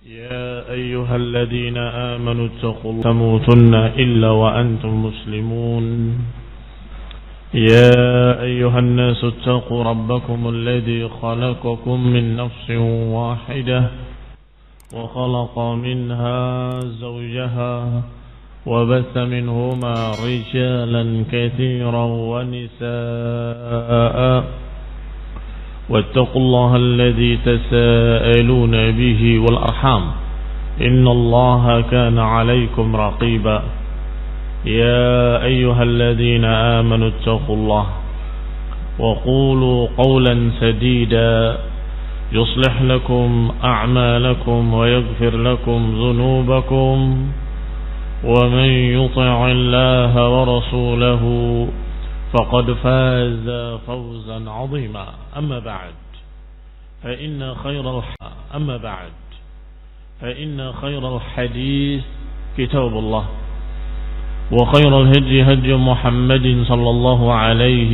يا أيها الذين آمنوا اتقوا الله تموتن إلا وأنتم مسلمون يا أيها الناس اتقوا ربكم الذي خلقكم من نفس واحدة وخلق منها زوجها وبث منهما رجالا كثيرا ونساء واتقوا الله الذي تساءلون به والأرحام إن الله كان عليكم رقيبا يا أيها الذين آمنوا اتقوا الله وقولوا قولا سديدا يصلح لكم أعمالكم ويغفر لكم ذنوبكم ومن يطع الله ورسوله فقد فاز فوزا عظيما أما بعد فإن خير الحديث كتاب الله وخير الهدي هدي محمد صلى الله عليه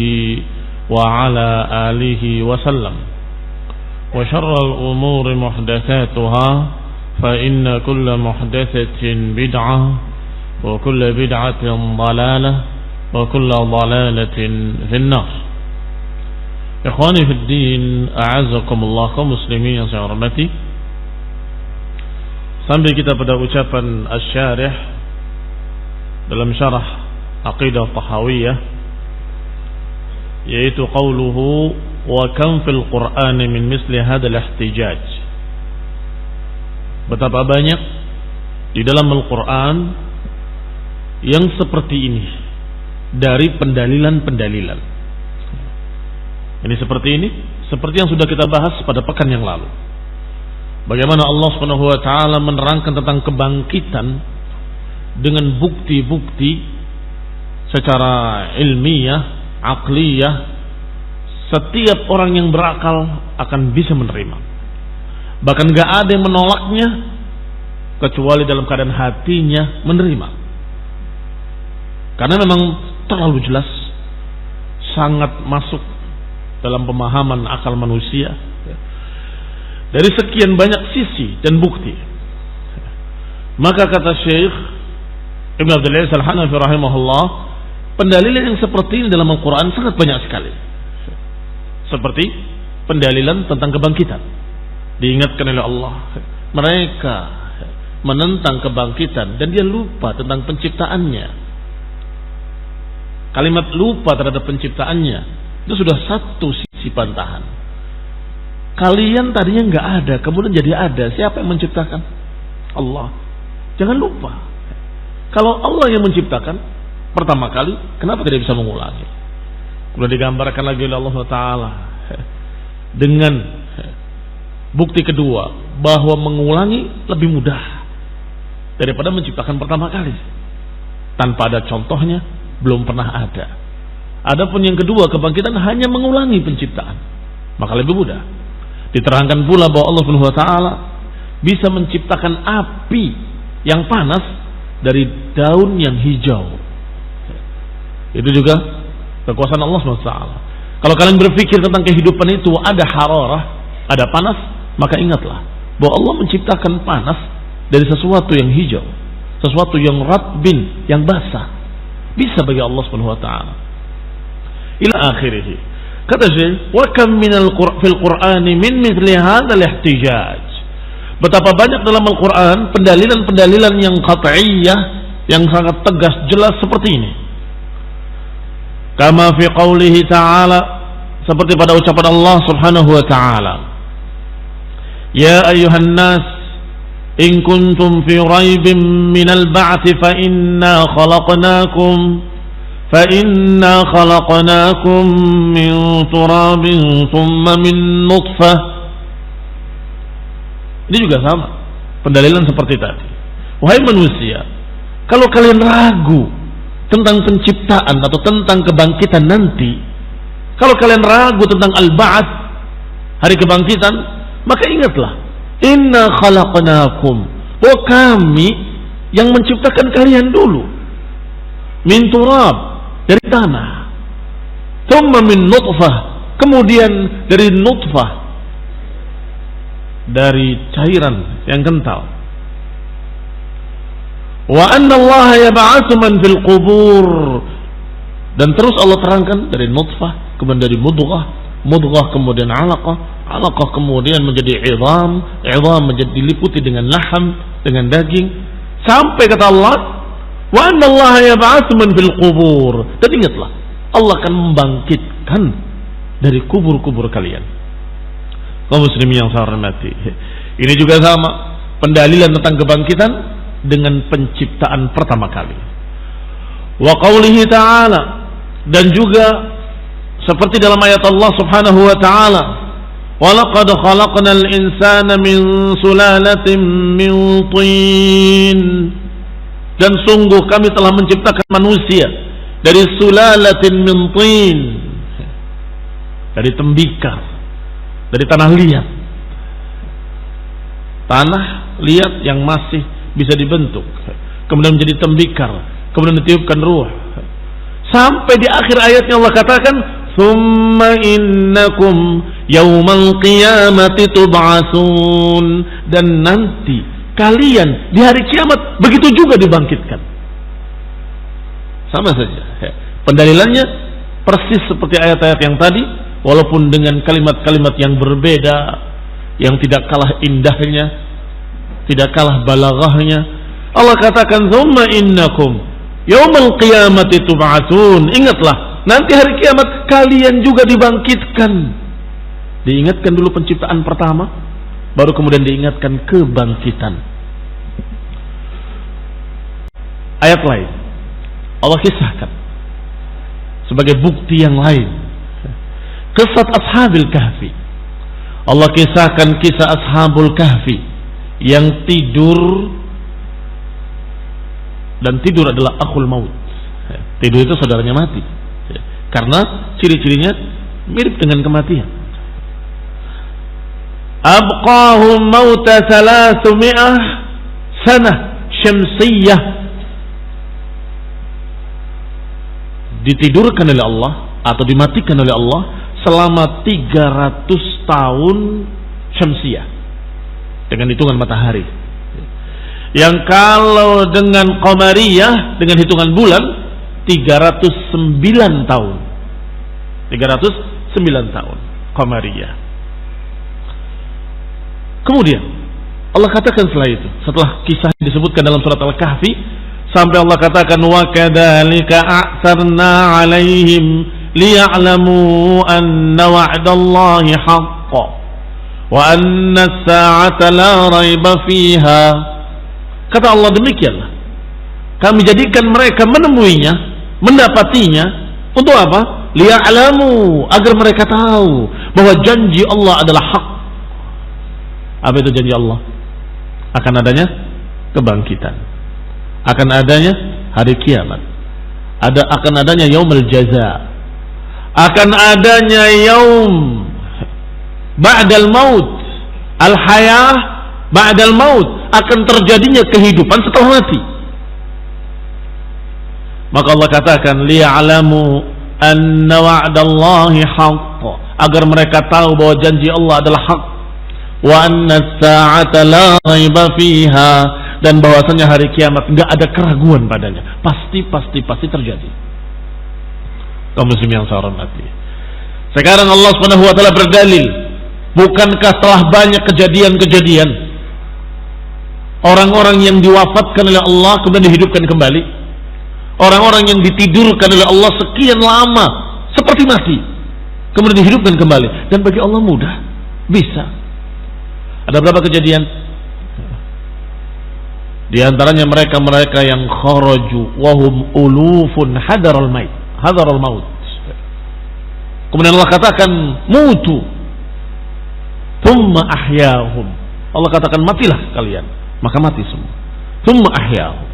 وعلى آله وسلم وشر الأمور محدثاتها فإن كل محدثة بدعة وكل بدعة ضلالة وكل ضلالة في النار. Ikhwani fi din, a'azzakumullah, kaum muslimin yang saya hormati. Sampai kita pada ucapan asy-syarih dalam syarah Aqidah Tahawiyah, yaitu qauluhu wa kam fil Qur'ani min misli hadzal ihtijaj. Betapa banyak di dalam Al-Qur'an yang seperti ini dari pendalilan-pendalilan. Ini seperti yang sudah kita bahas pada pekan yang lalu. Bagaimana Allah Subhanahu wa taala menerangkan tentang kebangkitan dengan bukti-bukti secara ilmiah, akliyah. Setiap orang yang berakal akan bisa menerima. Bahkan gak ada yang menolaknya kecuali dalam keadaan hatinya menerima. Karena memang terlalu jelas, sangat masuk dalam pemahaman akal manusia dari sekian banyak sisi dan bukti. Maka kata Syekh Ibn Abdul Aziz Al-Hanafi rahimahullah, pendalilan yang seperti ini dalam Al-Quran sangat banyak sekali. Seperti pendalilan tentang kebangkitan. Diingatkan oleh Allah, mereka menentang kebangkitan dan dia lupa tentang penciptaannya. Kalimat lupa terhadap penciptaannya itu sudah satu sisi bantahan. Kalian tadinya nggak ada, kemudian jadi ada. Siapa yang menciptakan? Allah. Jangan lupa, kalau Allah yang menciptakan pertama kali, kenapa tidak bisa mengulangi? Sudah digambarkan lagi oleh Allah Taala dengan bukti kedua bahwa mengulangi lebih mudah daripada menciptakan pertama kali. Tanpa ada contohnya, belum pernah ada. Adapun yang kedua, kebangkitan hanya mengulangi penciptaan, maka lebih mudah. Diterangkan pula bahwa Allah Subhanahu wa taala bisa menciptakan api yang panas dari daun yang hijau. Itu juga kekuasaan Allah Subhanahu wa taala. Kalau kalian berpikir tentang kehidupan itu ada hararah, ada panas, maka ingatlah bahwa Allah menciptakan panas dari sesuatu yang hijau, sesuatu yang ratbin, yang basah. Bisa bagi Allah Subhanahu wa taala. Ila akhirih. Kata Syekh, "Wa kam fil Qur'ani min mithli hadzal ihtijaj." Betapa banyak dalam Al-Qur'an pendalilan-pendalilan yang qat'iyyah, yang sangat tegas, jelas seperti ini. Kama fi qoulihi ta'ala, seperti pada ucapan Allah Subhanahu wa taala, "Ya ayyuhan nas in kuntum fi raibin minal ba'thi fa inna khalaqnakum min turabin thumma min nutfah." Ini juga sama, pendalilan seperti tadi. Wahai manusia, kalau kalian ragu tentang penciptaan atau tentang kebangkitan nanti, kalau kalian ragu tentang al-ba'ats, hari kebangkitan, maka ingatlah, inna khalaqnakum, bahwa kami yang menciptakan kalian dulu, min turab, dari tanah, thumma min nutfah, kemudian dari nutfah, dari cairan yang kental. Wa anna Allah yab'atsu man fil qubur, dan terus Allah terangkan dari nutfah, kemudian dari mudghah kemudian alaqah kemudian menjadi idham menjadi diliputi dengan laham, dengan daging, sampai kata Allah wa anna Allah yab'atsu man fil qubur. Dan ingatlah, Allah akan membangkitkan dari kubur-kubur kalian. Kaum muslimin yang saya hormati, ini juga sama pendalilan tentang kebangkitan dengan penciptaan pertama kali. Wa qaulihi ta'ala, dan juga seperti dalam ayat Allah Subhanahu wa taala, wa laqad khalaqnal insana min sulalatin min tin, dan sungguh kami telah menciptakan manusia dari sulalatin min tin, dari tembikar, dari tanah liat. Tanah liat yang masih bisa dibentuk, kemudian menjadi tembikar, kemudian ditiupkan ruh, sampai di akhir ayatnya Allah katakan thumma innakum yaumal qiyamati tub'atsun, dan nanti kalian di hari kiamat begitu juga dibangkitkan. Sama saja pendalilannya persis seperti ayat-ayat yang tadi, walaupun dengan kalimat-kalimat yang berbeda, yang tidak kalah indahnya, tidak kalah balaghahnya. Allah katakan thumma innakum yaumal qiyamati tub'atsun, ingatlah nanti hari kiamat kalian juga dibangkitkan. Diingatkan dulu penciptaan pertama, baru kemudian diingatkan kebangkitan. Ayat lain Allah kisahkan sebagai bukti yang lain kisah ashabil kahfi. Allah kisahkan kisah ashabul kahfi yang tidur, dan tidur adalah akhul maut. Tidur itu saudaranya mati, karena ciri-cirinya mirip dengan kematian. Abqahum mauta 300 sanah syamsiyah, ditidurkan oleh Allah atau dimatikan oleh Allah selama 300 tahun syamsiyah, dengan hitungan matahari. Yang kalau dengan qamariyah, dengan hitungan bulan, 309 tahun. 309 tahun qamariyah. Kemudian Allah katakan setelah itu, setelah kisah disebutkan dalam surat Al-Kahfi, sampai Allah katakan wa kadzalika a'tarna 'alaihim liya'lamu anna wa'dallahi haqqan wa anna as-sa'ata la raiba fiha. Kata Allah, demikianlah kami jadikan mereka menemuinya, mendapatinya, untuk apa? Liya'lamu, agar mereka tahu bahwa janji Allah adalah hak. Apa itu janji Allah? Akan adanya kebangkitan, akan adanya hari kiamat, akan adanya yaumul jaza, akan adanya yaum ba'dal maut, al-hayah ba'dal maut, akan terjadinya kehidupan setelah mati. Maka Allah katakan liya'lamu anna wa'dallahi haqq, agar mereka tahu bahwa janji Allah adalah hak, wa anna as-sa'ata la raiba fiha, dan bahwasanya hari kiamat enggak ada keraguan padanya, pasti terjadi. Kaum muslimin yang saya hormati, sekarang Allah Subhanahu wa taala berdalil, bukankah telah banyak kejadian-kejadian orang-orang yang diwafatkan oleh Allah kemudian dihidupkan kembali, orang-orang yang ditidurkan oleh Allah sekian lama seperti mati kemudian dihidupkan kembali, dan bagi Allah mudah, bisa. Ada berapa kejadian? Di antaranya mereka yang kharaju wahum ulufun hadaral maut. Kemudian Allah katakan mutu thumma ahyahum. Allah katakan matilah kalian, maka mati semua. Thumma ahyahum.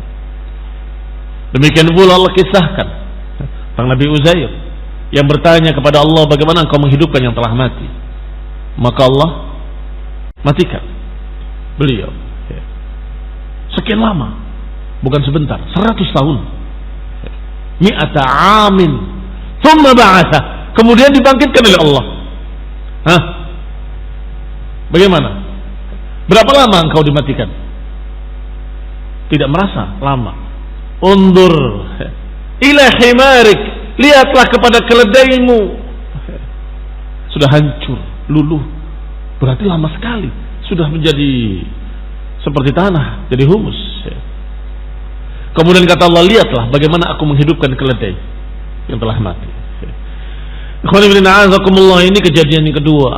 Demikian pula Allah kisahkan tentang Nabi Uzair yang bertanya kepada Allah, bagaimana engkau menghidupkan yang telah mati? Maka Allah matikan beliau. Sekian lama, bukan sebentar, 100 tahun. Mi'ata amin. Thumma ba'atha, kemudian dibangkitkan oleh Allah. Bagaimana? Berapa lama engkau dimatikan? Tidak merasa lama. Undur ila himarik, lihatlah kepada keledaimu. Sudah hancur, luluh. Berarti lama sekali. Sudah menjadi seperti tanah, jadi humus. Kemudian kata Allah, lihatlah bagaimana aku menghidupkan keledai yang telah mati. Ini kejadian yang kedua.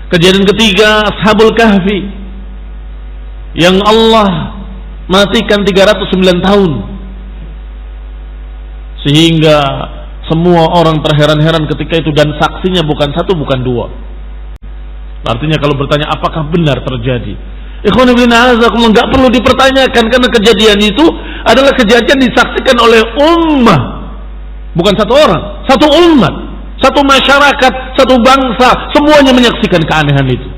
Kejadian ketiga, Ashabul Kahfi yang Allah matikan 309 tahun, sehingga semua orang terheran-heran ketika itu, dan saksinya bukan satu bukan dua. Artinya kalau bertanya apakah benar terjadi, ikhwan fillah a'azakumullah, enggak perlu dipertanyakan, karena kejadian itu adalah kejadian disaksikan oleh ummah, bukan satu orang, satu umat, satu masyarakat, satu bangsa, semuanya menyaksikan keanehan itu.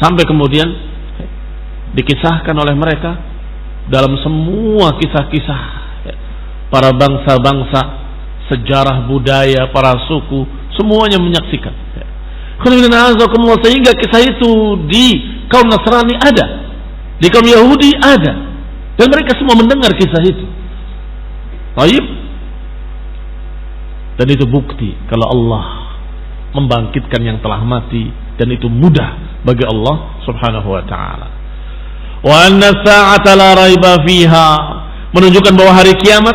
Sampai kemudian dikisahkan oleh mereka dalam semua kisah-kisah para bangsa-bangsa, sejarah budaya, para suku, semuanya menyaksikan. Sehingga kisah itu di kaum Nasrani ada, di kaum Yahudi ada, dan mereka semua mendengar kisah itu. Baik. Dan itu bukti kalau Allah membangkitkan yang telah mati, dan itu mudah bagi Allah Subhanahu wa taala. Wa anna sa'ata la raiba fiha, menunjukkan bahwa hari kiamat,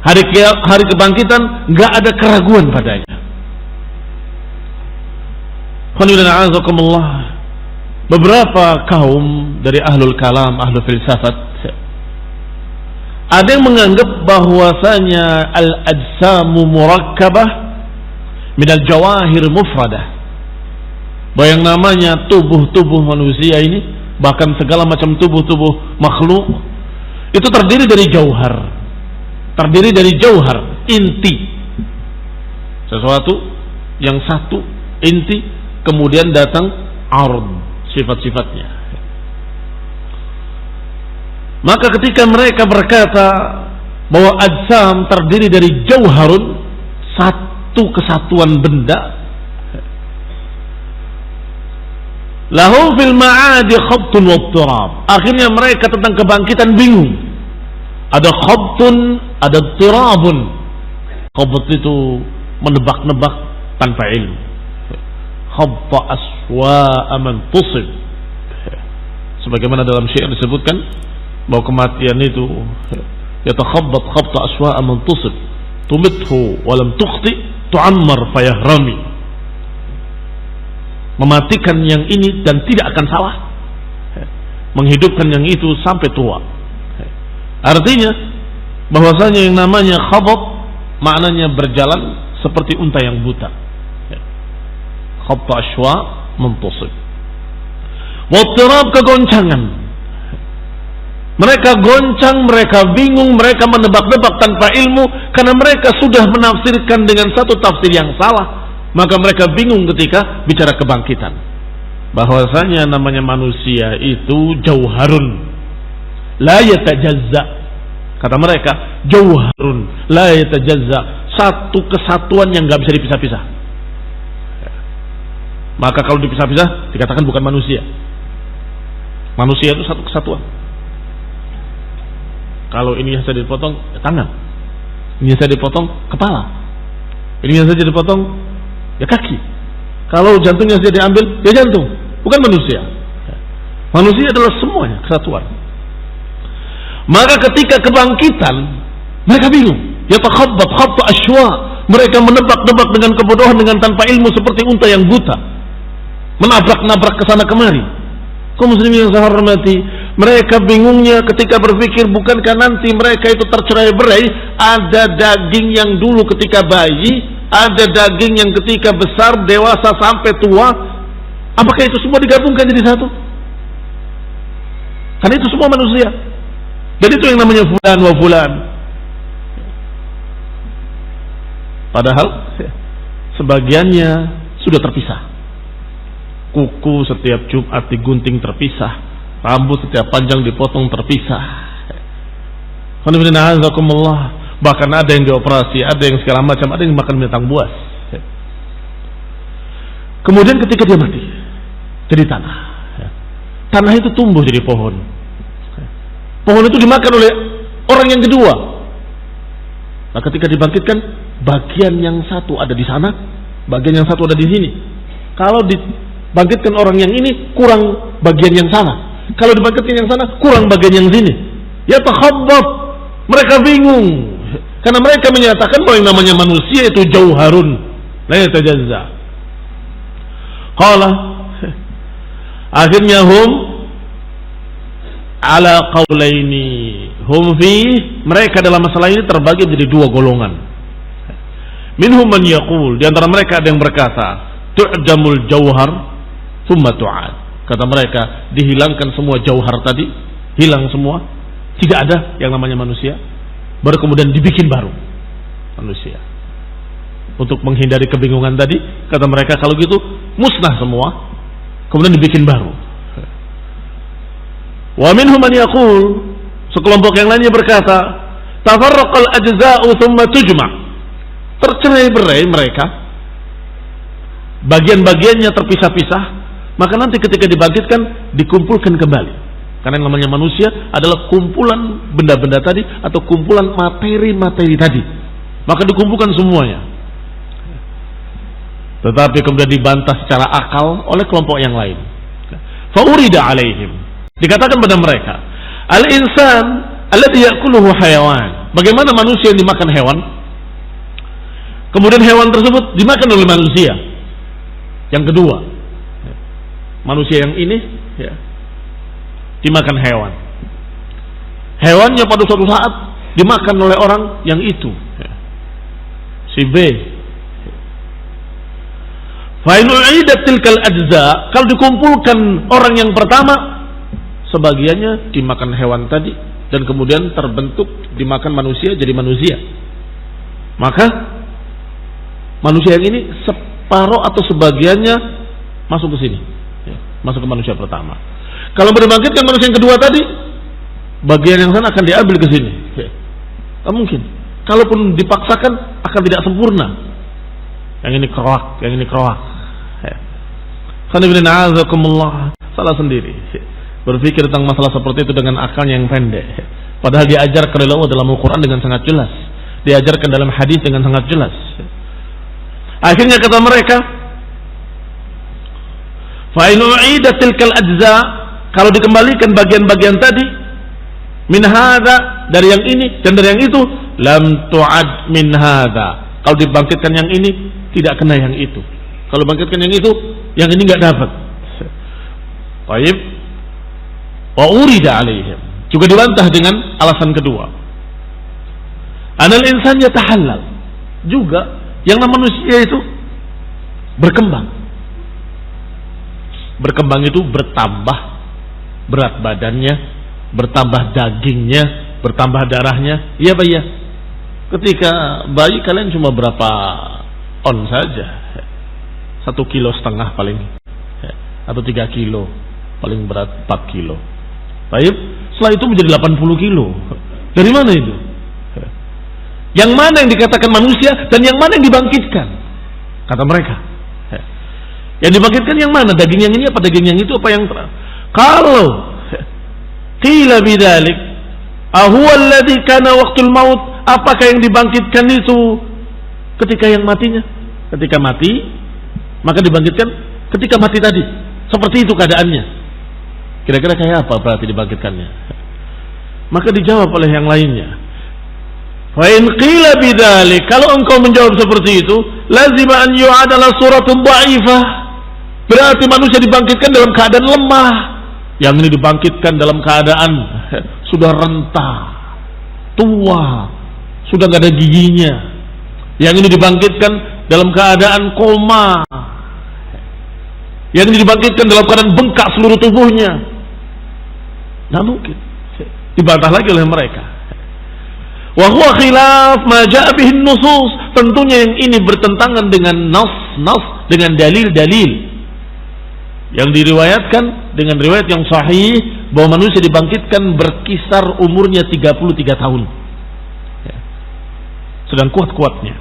hari kebangkitan, enggak ada keraguan padanya. Beberapa kaum dari ahlul kalam, ahlul filsafat, ada yang menganggap bahwasanya al-ajsamu murakkabah minal jawahir mufradah, bahwa yang namanya tubuh-tubuh manusia ini, bahkan segala macam tubuh-tubuh makhluk, itu terdiri dari jauhar, terdiri dari jauhar, inti, sesuatu yang satu, inti, kemudian datang ard, sifat-sifatnya. Maka ketika mereka berkata bahwa ajsam terdiri dari jauharun, satu kesatuan benda, lahum fil ma'adi khabtun wa turab, akhirnya mereka tentang kebangkitan bingung. Ada khabtun, ada turabun. Khabt itu menebak-nebak tanpa ilmu. Khabta aswa'a man tusib, sebagaimana dalam syair disebutkan bahwa kematian itu yatakhabbat khabta aswa'a man tusib, tumithu walam tukhti tu'ammar fayahrami, mematikan yang ini dan tidak akan salah, menghidupkan yang itu sampai tua. Artinya bahwasanya yang namanya khabat maknanya berjalan seperti unta yang buta. Khabta aswa muntasib. Wattirab, kegoncangan. Mereka goncang, mereka bingung, mereka menebak-nebak tanpa ilmu, karena mereka sudah menafsirkan dengan satu tafsir yang salah. Maka mereka bingung ketika bicara kebangkitan, bahwasanya namanya manusia itu jauharun la yatajazza. Kata mereka, jauharun la yatajazza, satu kesatuan yang gak bisa dipisah-pisah. Maka kalau dipisah-pisah dikatakan bukan manusia. Manusia itu satu kesatuan. Kalau ini yang saya dipotong, ya tangan. Ini yang saya dipotong, kepala. Ini yang saya dipotong, ya kaki. Kalau jantungnya saja diambil, ya jantung. Bukan manusia. Manusia adalah semuanya kesatuan. Maka ketika kebangkitan, mereka bingung. Yatakhabbat khabta aswa. Mereka menebak-nebak dengan kebodohan, dengan tanpa ilmu, seperti unta yang buta, menabrak-nabrak kesana kemari. Kaum muslimin yang saya hormati, mereka bingungnya ketika berpikir, bukankah nanti mereka itu tercerai-berai? Ada daging yang dulu ketika bayi, ada daging yang ketika besar, dewasa sampai tua. Apakah itu semua digabungkan jadi satu? Karena itu semua manusia. Dan itu yang namanya fulan wa fulan. Padahal sebagiannya sudah terpisah. Kuku setiap Jumat digunting terpisah, rambut setiap panjang dipotong terpisah. Bahkan ada yang dioperasi, ada yang segala macam, ada yang makan binatang buas. Kemudian ketika dia mati, jadi tanah. Tanah itu tumbuh jadi pohon. Pohon itu dimakan oleh orang yang kedua. Nah, ketika dibangkitkan, bagian yang satu ada di sana, bagian yang satu ada di sini. Kalau dibangkitkan orang yang ini, kurang bagian yang sana. Kalau dibangkitkan yang sana, kurang bagian yang sini. Ya takhabbab, mereka bingung. Karena mereka menyatakan bahwa yang namanya manusia itu jauharun, la yatajazza. Qala, akhirnya hum ala qaulaini, hum fi, mereka dalam masalah ini terbagi menjadi dua golongan. Minhum man yaqul, di antara mereka ada yang berkata, tu'damul jauhar thumma tu'ad. Kata mereka, dihilangkan semua jauhar tadi, hilang semua, tidak ada yang namanya manusia, baru kemudian dibikin baru manusia. Untuk menghindari kebingungan tadi, kata mereka, kalau gitu musnah semua, kemudian dibikin baru. Wa minhum man yaqul, sekelompok yang lainnya berkata, tafarraqal ajza'u thumma tujma'. Tercerai-berai mereka, bagian-bagiannya terpisah-pisah, maka nanti ketika dibangkitkan dikumpulkan kembali. Karena yang namanya manusia adalah kumpulan benda-benda tadi atau kumpulan materi-materi tadi, maka dikumpulkan semuanya. Tetapi kemudian dibantah secara akal oleh kelompok yang lain. Faurida alaihim, dikatakan pada mereka, al-insan alladhi ya'kuluhu hayawan. Bagaimana manusia yang dimakan hewan, kemudian hewan tersebut dimakan oleh manusia. Yang kedua, manusia yang ini ya, dimakan hewan. Hewannya pada suatu saat dimakan oleh orang yang itu, ya, si B. Fa'in'u'idat tilkal ajza, kalau dikumpulkan orang yang pertama, sebagiannya dimakan hewan tadi dan kemudian terbentuk dimakan manusia jadi manusia. Maka manusia yang ini separuh atau sebagiannya masuk ke sini, ya, masuk ke manusia pertama. Kalau dibangkitkan manusia yang kedua tadi, bagian yang sana akan diambil ke sini. Ya. Tak mungkin. Kalaupun dipaksakan akan tidak sempurna. Yang ini keroak, yang ini keroak. Ya. Salah sendiri. Berpikir tentang masalah seperti itu dengan akalnya yang pendek. Padahal diajarkan oleh Allah dalam Al-Quran dengan sangat jelas. Diajarkan dalam hadis dengan sangat jelas. Akhirnya kata mereka, fa'in'u'idat tilkal ajza, kalau dikembalikan bagian-bagian tadi, min hadza, dari yang ini dan dari yang itu, lam tu'ad min hadza. Kalau dibangkitkan yang ini tidak kena yang itu. Kalau bangkitkan yang itu, yang ini enggak dapat. Baik. Wa urida alaihim, juga dibantah dengan alasan kedua. Anal insan yatahallal, juga yang namanya manusia itu berkembang. Berkembang itu bertambah berat badannya, bertambah dagingnya, bertambah darahnya. Iya Pak ya. Ketika bayi kalian cuma berapa on saja, 1,5 kilo paling, atau 3 kilo, paling berat 4 kilo. Baik, setelah itu menjadi 80 kilo. Dari mana itu? Yang mana yang dikatakan manusia dan yang mana yang dibangkitkan? Kata mereka, yang dibangkitkan yang mana? Daging yang ini apa daging yang itu apa yang kalau qila bidzalik ahuwa alladhi kana waqtul maut, apakah yang dibangkitkan itu ketika yang matinya? Ketika mati maka dibangkitkan ketika mati tadi. Seperti itu keadaannya. Kira-kira kayak apa berarti dibangkitkannya? Maka dijawab oleh yang lainnya, fa in qila bidzalik, kalau engkau menjawab seperti itu, lazima an yu'adala suratun dha'ifah, berarti manusia dibangkitkan dalam keadaan lemah. Yang ini dibangkitkan dalam keadaan sudah renta, tua, sudah gak ada giginya. Yang ini dibangkitkan dalam keadaan koma. Yang ini dibangkitkan dalam keadaan bengkak seluruh tubuhnya. Tidak mungkin. Dibantah lagi oleh mereka. Wa huwa khilaf ma ja'a bihi nusus. Tentunya yang ini bertentangan dengan nas, dengan dalil-dalil yang diriwayatkan dengan riwayat yang sahih bahwa manusia dibangkitkan berkisar umurnya 33 tahun. Sedang kuat-kuatnya.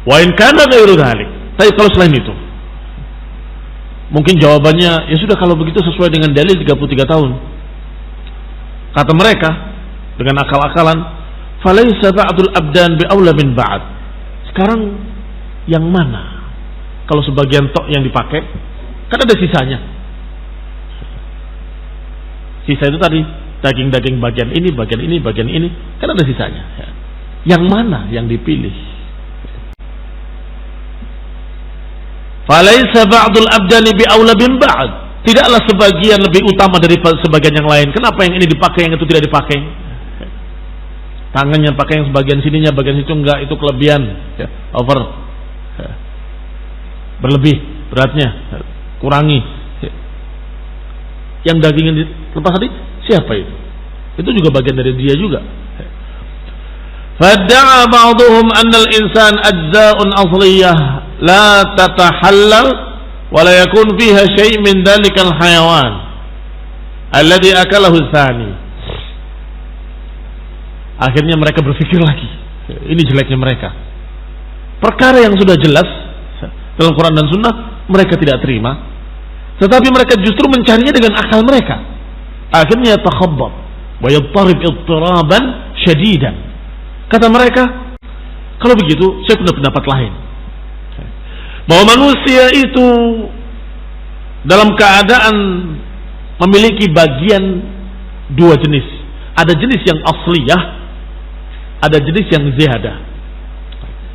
Wa in kana ghairu dzalik. Tapi kalau selain itu, Mungkin jawabannya, ya sudah kalau begitu sesuai dengan dalil 33 tahun. Kata mereka dengan akal-akalan, falaysa ba'dul abdan bi'aula min ba'd. Sekarang yang mana? Kalau sebagian tok yang dipakai, kan ada sisanya. Sisa itu tadi daging-daging bagian ini, kan ada sisanya. Yang mana yang dipilih? Falaysa ba'dul abdani bi'aula bin ba'd. Tidaklah sebagian lebih utama dari sebagian yang lain. Kenapa yang ini dipakai, yang itu tidak dipakai? Tangannya pakai yang sebagian sininya, bagian situ enggak, itu kelebihan, ya, over, ya. Berlebih beratnya, ya. Kurangi. Ya. Yang dagingnya dilepas tadi, siapa itu? Itu juga bagian dari dia juga. Ya. Fadda'a ba'duhum anna al-insan ajza'un asliyah la tatahallal wa la yakun fiha syai' min dhalikal hayawan alladhi akalahu tsani. Akhirnya mereka berpikir lagi. Ini jeleknya mereka. Perkara yang sudah jelas dalam Quran dan Sunnah mereka tidak terima, tetapi mereka justru mencarinya dengan akal mereka. Akhirnya takhabbab wa yadtarib ittiraban syadidan. Kata mereka, kalau begitu saya punya pendapat lain, bahwa manusia itu dalam keadaan memiliki bagian dua jenis. Ada jenis yang asliyah, ada jenis yang ziyadah.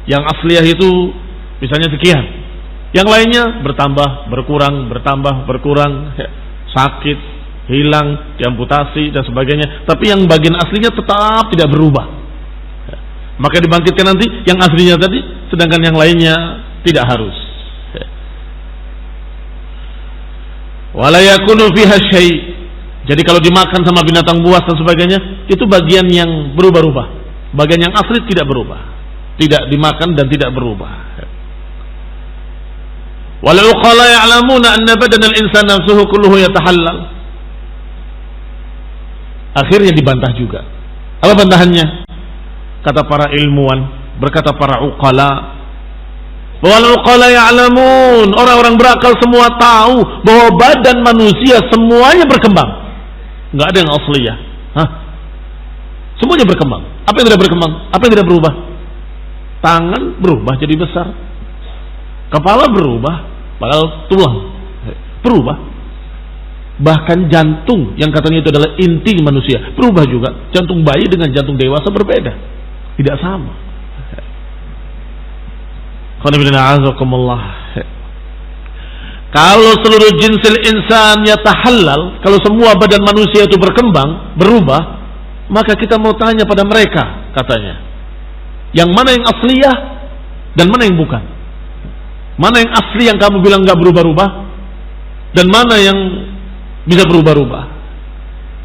Yang asliyah itu misalnya sekian, yang lainnya bertambah, berkurang, sakit, hilang, diamputasi dan sebagainya. Tapi yang bagian aslinya tetap tidak berubah. Maka dibangkitkan nanti yang aslinya tadi, sedangkan yang lainnya tidak harus. Wala yakunu fiha syai'. Jadi kalau dimakan sama binatang buas dan sebagainya, itu bagian yang berubah-ubah. Bagian yang asli tidak berubah, tidak dimakan dan tidak berubah. Wal uqala ya'lamuna anna badanal insani nafsuhu kulluhu yatahallal. Akhirnya dibantah juga. Apa bantahannya? Kata para ilmuwan, berkata para uqala, wal uqala ya'lamun, orang-orang berakal semua tahu bahwa badan manusia semuanya berkembang. Enggak ada yang asliyah. Semuanya berkembang. Apa yang tidak berkembang? Apa yang tidak berubah? Tangan berubah jadi besar. Kepala berubah, padahal tulang berubah. Bahkan jantung yang katanya itu adalah inti manusia berubah juga. Jantung bayi dengan jantung dewasa berbeda. Tidak sama. Kalau seluruh jinsil insan yatahallal, kalau semua badan manusia itu berkembang, berubah, maka kita mau tanya pada mereka, katanya, yang mana yang asliyah dan mana yang bukan? Mana yang asli yang kamu bilang gak berubah-ubah, dan mana yang bisa berubah-ubah?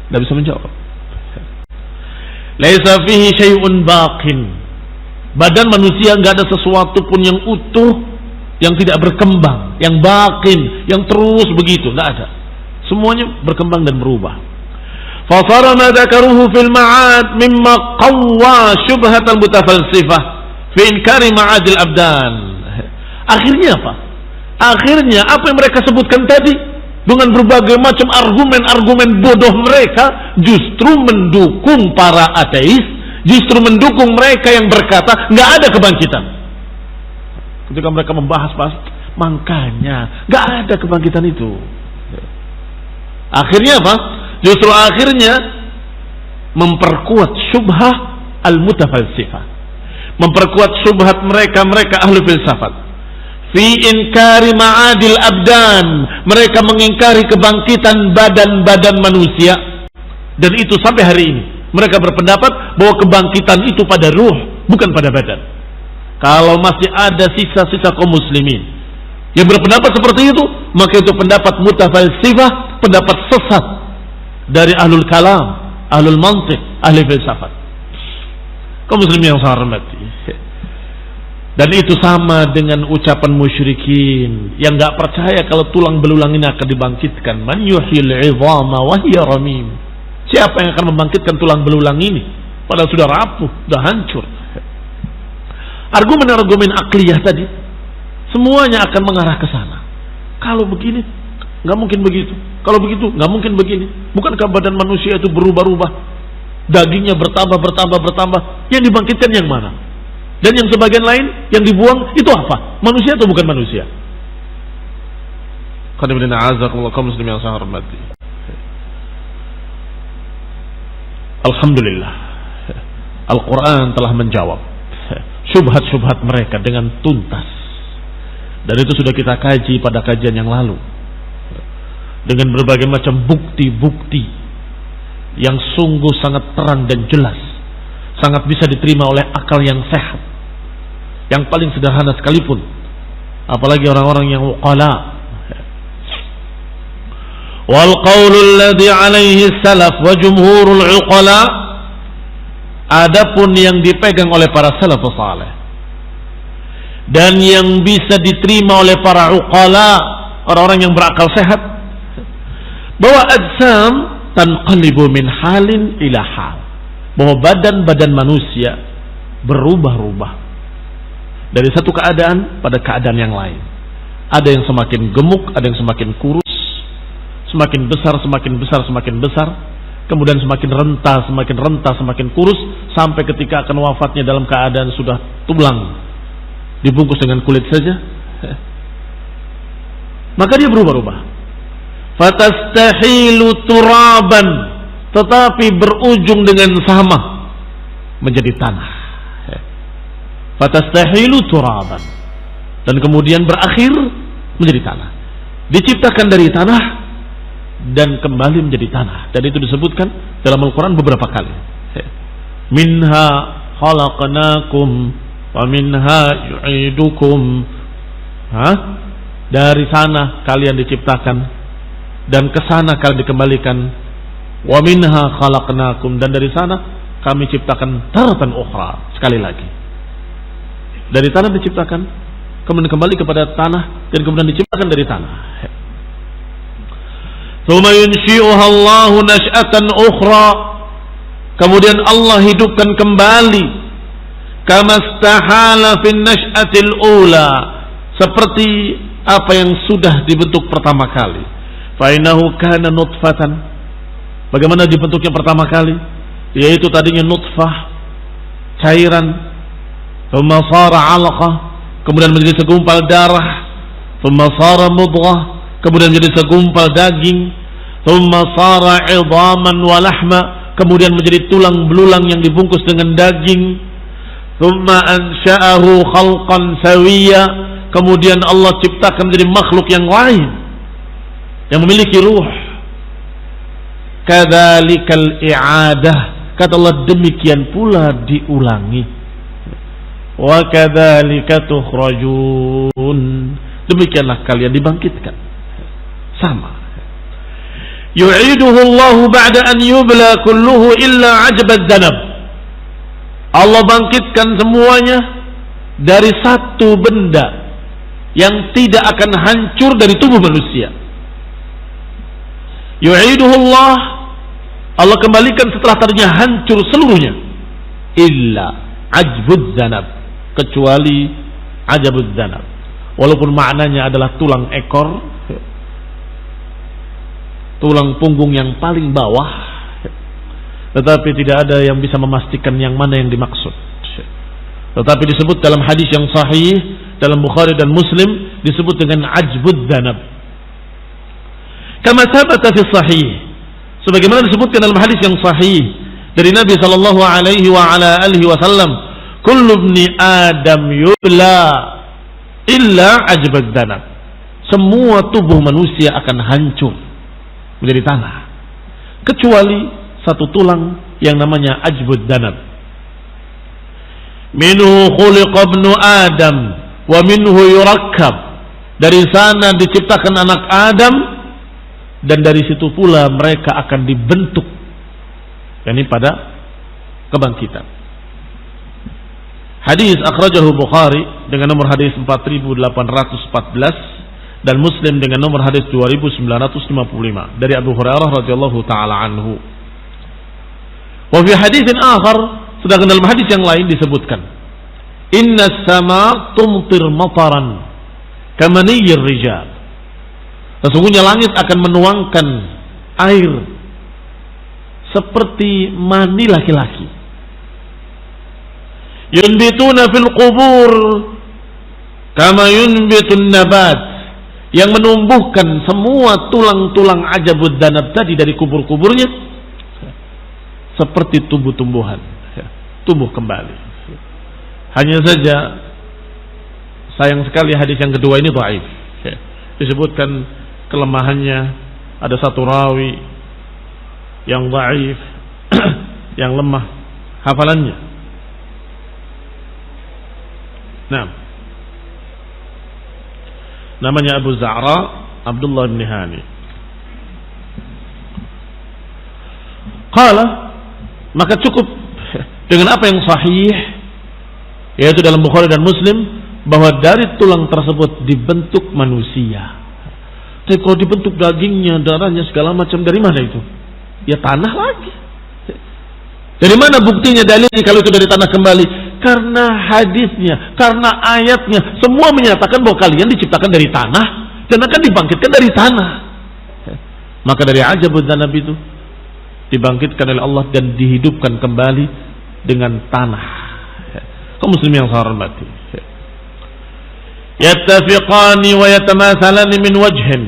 Tidak bisa menjawab. Laisa fihi syai'un baqin. Badan manusia enggak ada sesuatu pun yang utuh, yang tidak berkembang, yang baqin, yang terus begitu, enggak ada. Semuanya berkembang dan berubah. Fa sara ma dzakaruhu fil ma'ad mimma qawwa syubhatal mutafalsifah fi inkari ma'adil abdan. Akhirnya apa? Akhirnya apa yang mereka sebutkan tadi dengan berbagai macam argumen-argumen bodoh mereka justru mendukung para ateis, justru mendukung mereka yang berkata nggak ada kebangkitan. Ketika mereka membahas-bahas, makanya nggak ada kebangkitan itu. Akhirnya apa? Justru akhirnya memperkuat syubhah al-mutafalsifah, memperkuat syubhat mereka ahli filsafat. Fi inkari ma'adil abdan, mereka mengingkari kebangkitan badan-badan manusia, dan itu sampai hari ini mereka berpendapat bahwa kebangkitan itu pada ruh, bukan pada badan. Kalau masih ada sisa-sisa kaum muslimin yang berpendapat seperti itu, maka itu pendapat mutafalsifah, pendapat sesat dari ahlul kalam, ahlul mantiq, ahli filsafat. Kaum muslimin yang saya hormati, dan itu sama dengan ucapan musyrikin yang gak percaya kalau tulang belulang ini akan dibangkitkan. Man yuhyil 'idhama wa hiya ramim. Siapa yang akan membangkitkan tulang belulang ini padahal sudah rapuh, sudah hancur? Argumen-argumen akliyah tadi semuanya akan mengarah ke sana. Kalau begini Nggak mungkin begitu. Kalau begitu, nggak mungkin begini. Bukankah badan manusia itu berubah-ubah? Dagingnya bertambah. Yang dibangkitkan yang mana? Dan yang sebagian lain yang dibuang itu apa? Manusia atau bukan manusia? Alhamdulillah, Al-Quran telah menjawab syubhat-syubhat mereka dengan tuntas. Dan itu sudah kita kaji pada kajian yang lalu, dengan berbagai macam bukti-bukti yang sungguh sangat terang dan jelas, sangat bisa diterima oleh akal yang sehat, yang paling sederhana sekalipun, apalagi orang-orang yang uqala. Wal qaulul ladzi alaihi salaf wa jumhurul uqala, adapun yang dipegang oleh para salafus saleh dan yang bisa diterima oleh para uqala, orang-orang yang berakal sehat, bahwa ajsam tanqalibu min halin ila hal, bahwa badan-badan manusia berubah-ubah dari satu keadaan pada keadaan yang lain. Ada yang semakin gemuk, ada yang semakin kurus, semakin besar, kemudian semakin renta, semakin kurus, sampai ketika akan wafatnya dalam keadaan sudah tulang dibungkus dengan kulit saja. Maka dia berubah-ubah. Fatastahilu turaban, tetapi berujung dengan sama menjadi tanah. Fatastahilu turaban, dan kemudian berakhir menjadi tanah. Diciptakan dari tanah dan kembali menjadi tanah. Dan itu disebutkan dalam Al-Quran beberapa kali. Minha khalaqnakum wa minha yu'idukum. Dari sana kalian diciptakan dan ke sana kalian dikembalikan. Wa minha khalaqnakum, dan dari sana kami ciptakan taratan ukhra, sekali lagi. Dari tanah diciptakan, kemudian kembali kepada tanah, dan kemudian diciptakan dari tanah. Tsumma yunshi'uha Allahu nash'atan ukhra, kemudian Allah hidupkan kembali, kama istahala fin nash'atil ula, seperti apa yang sudah dibentuk pertama kali. Fa innahu kana nutfatan, bagaimana dibentuknya pertama kali, yaitu tadinya nutfah, cairan, tsumma sara 'alaqah, kemudian menjadi segumpal darah, tsumma sara mudghah, kemudian menjadi segumpal daging, tsumma sara 'idhaman wa lahma, kemudian menjadi tulang belulang yang dibungkus dengan daging, tsumma ansha'ahu khalqan sawiyya, kemudian Allah ciptakan menjadi makhluk yang lain yang memiliki ruh. Kadzalikal i'adah, kata Allah, demikian pula diulangi. Wa kadzalika tukhrajun, demikianlah kalian dibangkitkan. Sama. Yu'iduhu Allah ba'da an yubla kulluhu illa ajbad dhanab. Allah bangkitkan semuanya dari satu benda yang tidak akan hancur dari tubuh manusia. Yu'iduhu Allah kembalikan setelah tadinya hancur seluruhnya. Illa ajbud dhanab, kecuali ajabud dhanab. Walaupun maknanya adalah tulang ekor, tulang punggung yang paling bawah, tetapi tidak ada yang bisa memastikan yang mana yang dimaksud. Tetapi disebut dalam hadis yang sahih dalam Bukhari dan Muslim, disebut dengan ajbud dhanab. Kama sabata fi sahih, sebagaimana disebutkan dalam hadis yang sahih dari Nabi sallallahu alaihi wa ala alihi wasallam, kullu ibni adam yubla illa ajbad dhanab. Semua tubuh manusia akan hancur menjadi tanah, kecuali satu tulang yang namanya ajbud dhanab. Minhu khuliqa ibnu adam wa minhu yurakkab, dari sana diciptakan anak Adam, dan dari situ pula mereka akan dibentuk, yakni pada kebangkitan. Hadis akhrajahu Bukhari dengan nomor hadis 4814 dan Muslim dengan nomor hadis 2955 dari Abu Hurairah radhiyallahu taala anhu. Wa fi haditsin akhar, sedangkan dalam hadis yang lain disebutkan, innas sama tumtir mataran kamaniyyir rijal, Sesungguhnya langit akan menuangkan air seperti mani laki-laki. Yunbituna fil qubur kama yunbitun nabat, yang menumbuhkan semua tulang-tulang ajabud danab tadi dari kubur-kuburnya seperti tumbuh-tumbuhan, tumbuh kembali. Hanya saja sayang sekali hadis yang kedua ini dhaif. Disebutkan kelemahannya, ada satu rawi yang dhaif, yang lemah hafalannya. Nah, namanya Abu Za'ra Abdullah bin Hani. Qala, maka cukup dengan apa yang sahih, yaitu dalam Bukhari dan Muslim, bahwa dari tulang tersebut dibentuk manusia. Tapi kalau dibentuk dagingnya, darahnya, segala macam, dari mana itu? Ya tanah lagi. Dari mana buktinya, dalilnya kalau itu dari tanah kembali? Karena hadisnya, karena ayatnya, semua menyatakan bahwa kalian diciptakan dari tanah dan akan dibangkitkan dari tanah. Maka dari ajabud dzanab itu dibangkitkan oleh Allah dan dihidupkan kembali dengan tanah. Kaum muslimin yang saya hormati, yattafiqani wa yatamathalani min wajhin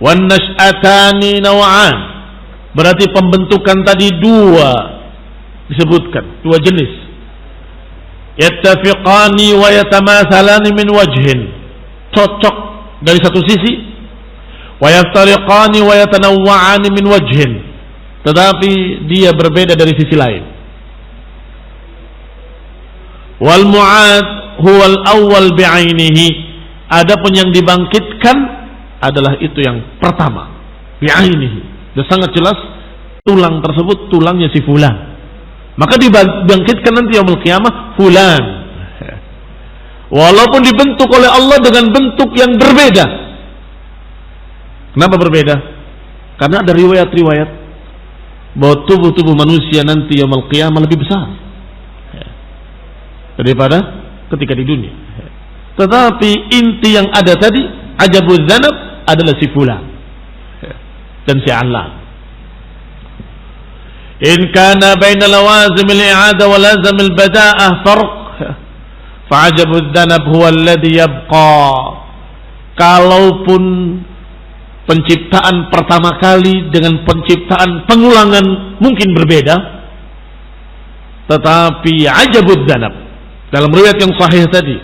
wan nash'atani naw'an. Berarti pembentukan tadi dua disebutkan, dua jenis. Yattafiqani wa yatamathalani min wajhin, cocok dari satu sisi. Wa yaftariqani wa yatanawwa'ani min wajhin, tetapi dia berbeda dari sisi lain. Wal mu'ad huwal awwal bi'ainihi, adapun yang dibangkitkan adalah itu yang pertama, bi'ainihi. Dan sangat jelas tulang tersebut tulangnya si fulan, maka dibangkitkan nanti yaumul qiyamah fulan, walaupun dibentuk oleh Allah dengan bentuk yang berbeda. Kenapa berbeda? Karena ada riwayat-riwayat bahwa tubuh-tubuh manusia nanti yaumul qiyamah lebih besar daripada ketika di dunia. Tetapi inti yang ada tadi, ajabuz dzanab, adalah si fulan dan si alam. In kana baina lawazim al-i'ada wa lazim al-bada'ah farq, fa'ajabuz dzanab huwa alladhi yabqa. Kalaupun penciptaan pertama kali dengan penciptaan pengulangan mungkin berbeda, tetapi ajabuz dzanab dalam riwayat yang sahih tadi,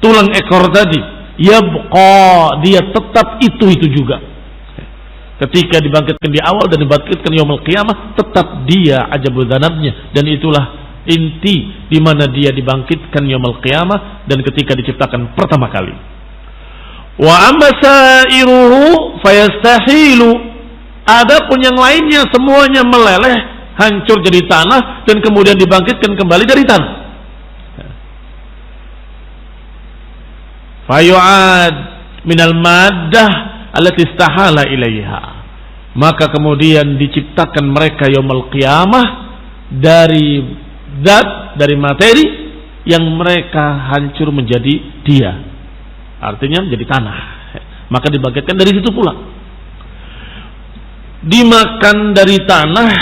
tulang ekor tadi, yabqa, dia tetap itu juga. Ketika dibangkitkan di awal dan dibangkitkan yaumul qiyamah, tetap dia ajabul dzanabnya, dan itulah inti di mana dia dibangkitkan yaumul qiyamah dan ketika diciptakan pertama kali. Wa amma sa'iruhu fayastahilu, adapun yang lainnya semuanya meleleh, hancur jadi tanah dan kemudian dibangkitkan kembali dari tanah. Fayu'ad minal maddah allati istahala ilaiha, maka kemudian diciptakan mereka yaumul qiyamah dari zat, dari materi yang mereka hancur menjadi dia, artinya menjadi tanah, maka dibangkitkan dari situ pula. Dimakan dari tanah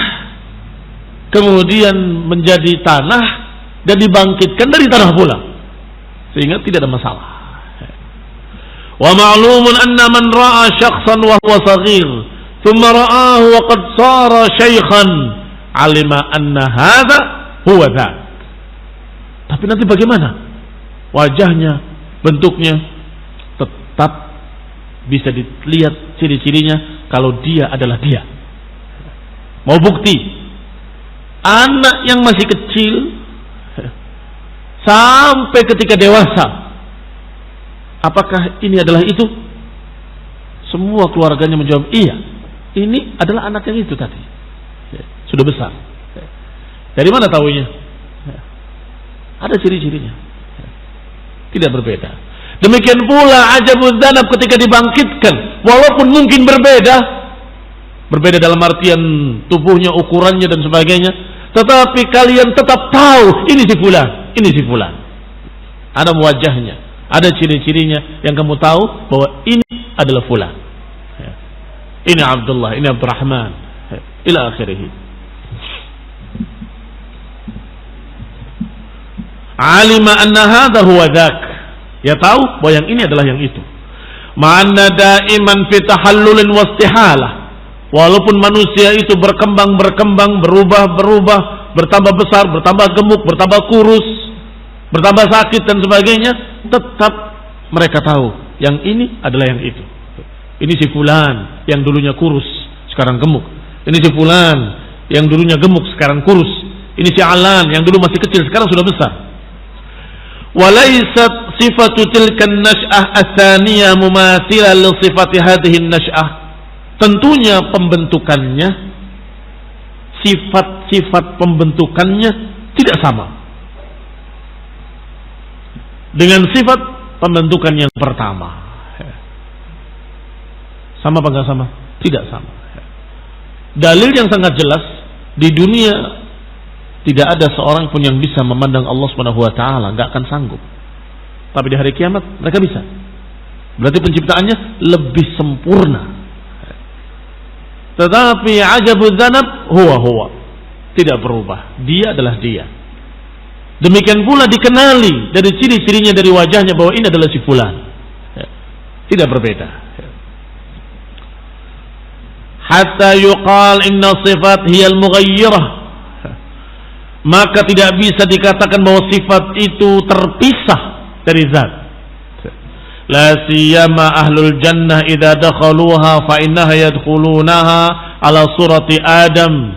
kemudian menjadi tanah dan dibangkitkan dari tanah pula, sehingga tidak ada masalah. Wa ma'lumun anna man ra'a syakhsan wa huwa saghir thumma ra'ahu wa qad sara shaykhan alima anna hadha huwa dzak. Tapi nanti bagaimana? Wajahnya, bentuknya tetap bisa dilihat ciri-cirinya kalau dia adalah dia. Mau bukti? Anak yang masih kecil sampai ketika dewasa, apakah ini adalah itu? Semua keluarganya menjawab iya, ini adalah anak yang itu tadi, sudah besar. Dari mana tahunya? Ada ciri-cirinya, tidak berbeda. Demikian pula ajabuz dzanab ketika dibangkitkan, walaupun mungkin berbeda dalam artian tubuhnya, ukurannya dan sebagainya, tetapi kalian tetap tahu ini si fulan, ini si fulan. Ada wajahnya, Ada ciri-cirinya yang kamu tahu bahwa ini adalah fulan. Ini Abdullah, ini Abdurrahman, ila akhirih. Alima anna hadha huwa dzak. Ya tahu bahwa yang ini adalah yang itu. Ma'anna daiman fi tahallulin wastihalah. Walaupun manusia itu berkembang, berubah, bertambah besar, bertambah gemuk, bertambah kurus, bertambah sakit dan sebagainya, tetap mereka tahu yang ini adalah yang itu. Ini si fulan yang dulunya kurus, sekarang gemuk. Ini si fulan yang dulunya gemuk, sekarang kurus. Ini si Alan yang dulu masih kecil, sekarang sudah besar. Walaysat sifatu tilkan nash'ah ats-tsaniyah mumathilan li sifati hadhihi an-nash'ah. Tentunya pembentukannya, sifat-sifat pembentukannya tidak sama dengan sifat pembentukan yang pertama. Sama apa enggak sama? Tidak sama. Dalil yang sangat jelas, di dunia tidak ada seorang pun yang bisa memandang Allah Subhanahu wa taala, enggak akan sanggup. Tapi di hari kiamat mereka bisa. Berarti penciptaannya lebih sempurna. Tetapi ajabul dzanab huwa tidak berubah. Dia adalah dia. Demikian pula dikenali dari ciri-cirinya, dari wajahnya bahwa ini adalah si fulan. Tidak berbeda. Hatta yuqal inna sifat hiyal mughayyirah. Maka tidak bisa dikatakan bahwa sifat itu terpisah dari zat. La siyama ahlul jannah idza dakhaluha fa innaha yadkhulunaha ala surati Adam.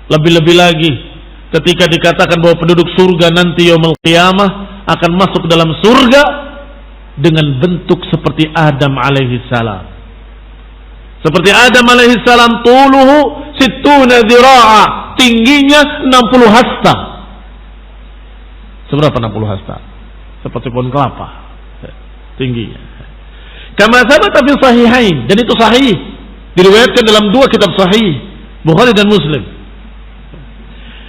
Lebih-lebih lagi ketika dikatakan bahwa penduduk surga nanti yaumul qiyamah akan masuk ke dalam surga dengan bentuk seperti Adam alaihi salam. Seperti Adam alaihi salam, tuluhu sittuna dhira'a, tingginya 60 hasta. Seberapa 60 hasta? Seperti pohon kelapa tingginya. Kama sabata fi sahihain, dan itu sahih, diriwayatkan dalam dua kitab sahih, Bukhari dan Muslim.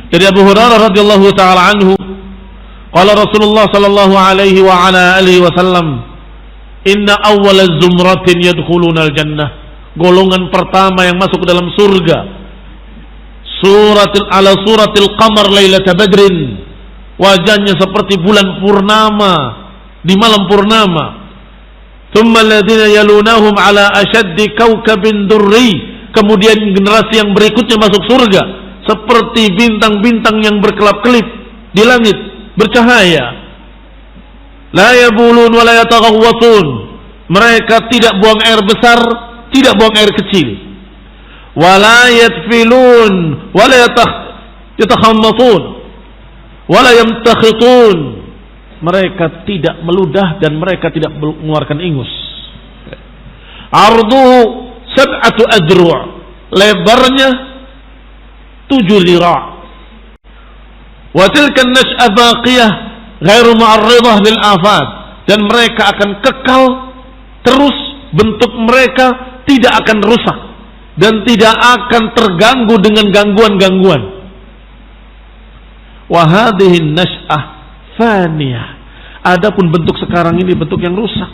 Dari Abu Hurairah radhiyallahu taala anhu, qala Rasulullah sallallahu alaihi wa ala alihi wasallam, inna awwala zumratin yadkhuluna al-jannah, golongan pertama yang masuk ke dalam surga, suratil qamar lailatul badrin, wajahnya seperti bulan purnama di malam purnama. Tsumma alladziina yalunahum ala ashaddi kaukabin durri, kemudian generasi yang berikutnya masuk surga seperti bintang-bintang yang berkelap-kelip di langit, bercahaya. La yabulun wa la yataghawwatun, mereka tidak buang air besar, tidak buang air kecil. Wa la yatfilun wa la yatakhammatun wala yamtakhitun, mereka tidak meludah dan mereka tidak mengeluarkan ingus. Arduhu sab'atu adru', lebarnya 7 lira'. Wa tilka an-nash'a baqiyah ghairu mu'arridah bil afat, dan mereka akan kekal terus, bentuk mereka tidak akan rusak dan tidak akan terganggu dengan gangguan-gangguan. Wa hadhihi nash'ah faniyah, adapun bentuk sekarang ini bentuk yang rusak.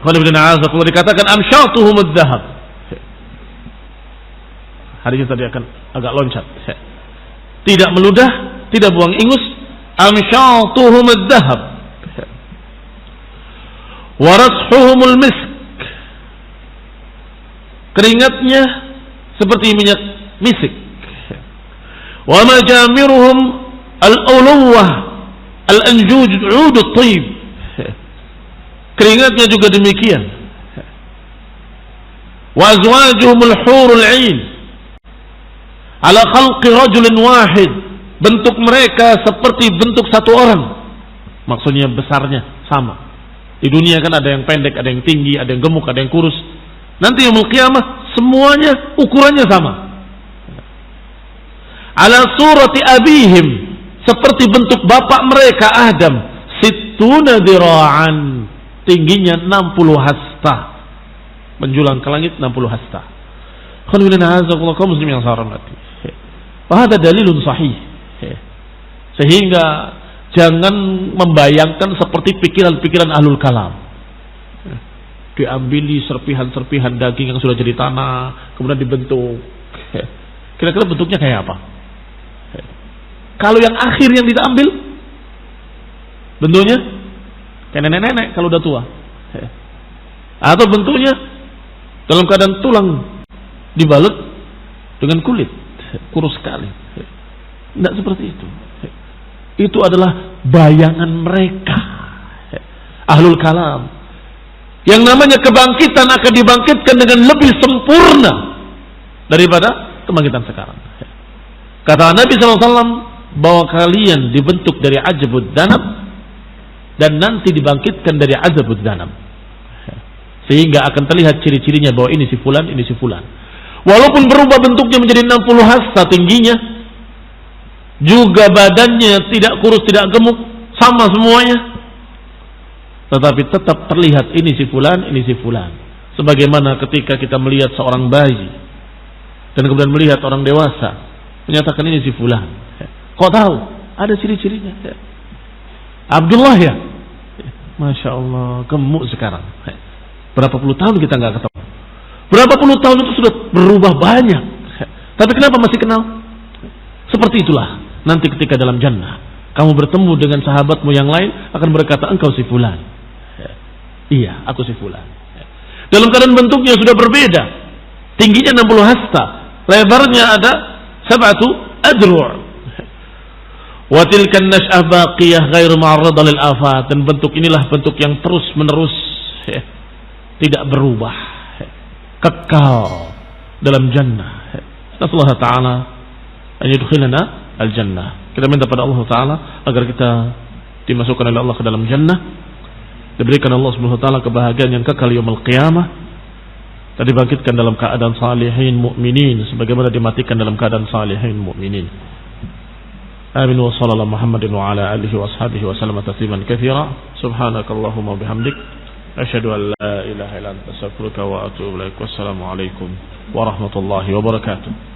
Kalau dikatakan amsyatuhum adh-dhahab, hari ini tadi akan agak loncat, tidak meludah, tidak buang ingus, amsyatuhum adh-dhahab wa rashuhumul misk, keringatnya seperti minyak misik. Wa majamiruhum al-uluwah al-anjuj ud at-tayyib, keringatnya juga demikian. Wa azwajuhum al-hurul 'ain ala khalqi rajulin wahid, bentuk mereka seperti bentuk satu orang, maksudnya besarnya sama. Di dunia kan ada yang pendek, ada yang tinggi, ada yang gemuk, ada yang kurus. Nanti yaumul qiyamah semuanya ukurannya sama. Ala surati abihim, seperti bentuk bapak mereka Adam, sittuna dira'an, tingginya 60 hasta, menjulang ke langit 60 hasta. Kaum muslimin yang saya hormati, ada dalilun sahih, sehingga Jangan membayangkan seperti pikiran-pikiran ahlul kalam. Diambili serpihan-serpihan daging yang sudah jadi tanah, kemudian dibentuk. Kira-kira bentuknya kayak apa? Kalau yang akhir yang kita ambil, bentuknya kayak nenek-nenek kalau udah tua. Atau bentuknya dalam keadaan tulang dibalut dengan kulit, kurus sekali. Tidak seperti itu. Itu adalah bayangan mereka, ahlul kalam. Yang namanya kebangkitan akan dibangkitkan dengan lebih sempurna daripada kebangkitan sekarang. Kata Nabi SAW bahwa kalian dibentuk dari ajabud danab dan nanti dibangkitkan dari azabud danab, sehingga akan terlihat ciri-cirinya bahwa ini si fulan, ini si fulan. Walaupun berubah bentuknya menjadi 60 hasta tingginya, juga badannya tidak kurus, tidak gemuk, sama semuanya, tetapi tetap terlihat ini si fulan, ini si fulan. Sebagaimana ketika kita melihat seorang bayi dan kemudian melihat orang dewasa, menyatakan ini si fulan. Kok tahu? Ada ciri-cirinya. Abdullah ya, Masya Allah, gemuk sekarang. Berapa puluh tahun kita nggak ketemu. Berapa puluh tahun itu sudah berubah banyak. Tapi kenapa masih kenal? Seperti itulah nanti ketika dalam jannah kamu bertemu dengan sahabatmu yang lain, akan berkata engkau si fulan. Iya, aku si fulan. Dalam keadaan bentuknya sudah berbeda. Tingginya 60 hasta, lebarnya ada 7 adru'. Wa tilka an-nash'ah baqiyah ghairu ma'arrada lil afat. Dan bentuk inilah bentuk yang terus menerus tidak berubah, kekal dalam jannah. Nasallahu ta'ala an yudkhilana al-jannah. Kita minta pada Allah Ta'ala agar kita dimasukkan oleh Allah ke dalam jannah, diberikan Allah Subhanahu wa ta'ala kebahagiaan yang kekal yaumul qiyamah, dan dibangkitkan dalam keadaan salihin mu'minin sebagaimana dimatikan dalam keadaan salihin mu'minin. Amin wa sallallahu Muhammadin wa ala alihi wa ashabihi wa sallama tasliman katsira. Subhanakallahumma bihamdik asyhadu an la ilaha illa anta astaghfiruka wa atubu ilaik. Wassalamu alaikum warahmatullahi wabarakatuh.